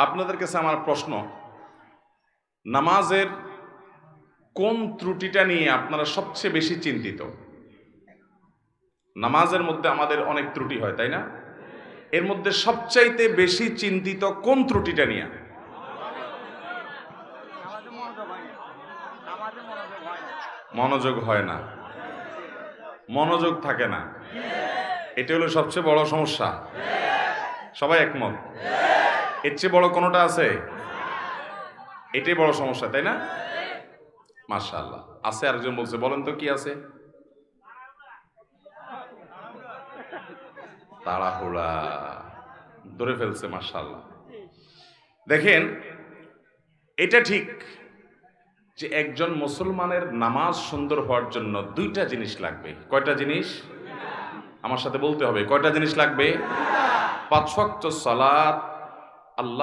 আপনাদের কাছে আমার প্রশ্ন, নামাজের কোন ত্রুটিটা নিয়ে আপনারা সবচেয়ে বেশি চিন্তিত? নামাজের মধ্যে আমাদের অনেক ত্রুটি হয়, তাই না? এর মধ্যে সবচাইতে বেশি চিন্তিত কোন ত্রুটিটা নিয়ে? মনোযোগ হয় না, মনোযোগ থাকে না, এটা হলো সবচেয়ে বড় সমস্যা। সবাই একমত? এর চেয়ে বড় কোনোটা আছে? এটাই বড় সমস্যা, তাই না? মাশাআল্লাহ, আছে। আরেকজন বলছে, বলেন তো কি আছে? তাড়াহুড়া, ধরে ফেলছে। মাশাআল্লাহ। দেখেন, এটা ঠিক যে একজন মুসলমানের নামাজ সুন্দর হওয়ার জন্য দুইটা জিনিস লাগবে। কয়টা জিনিস? আমার সাথে বলতে হবে, কয়টা জিনিস লাগবে? 5 ওয়াক্ত সালাত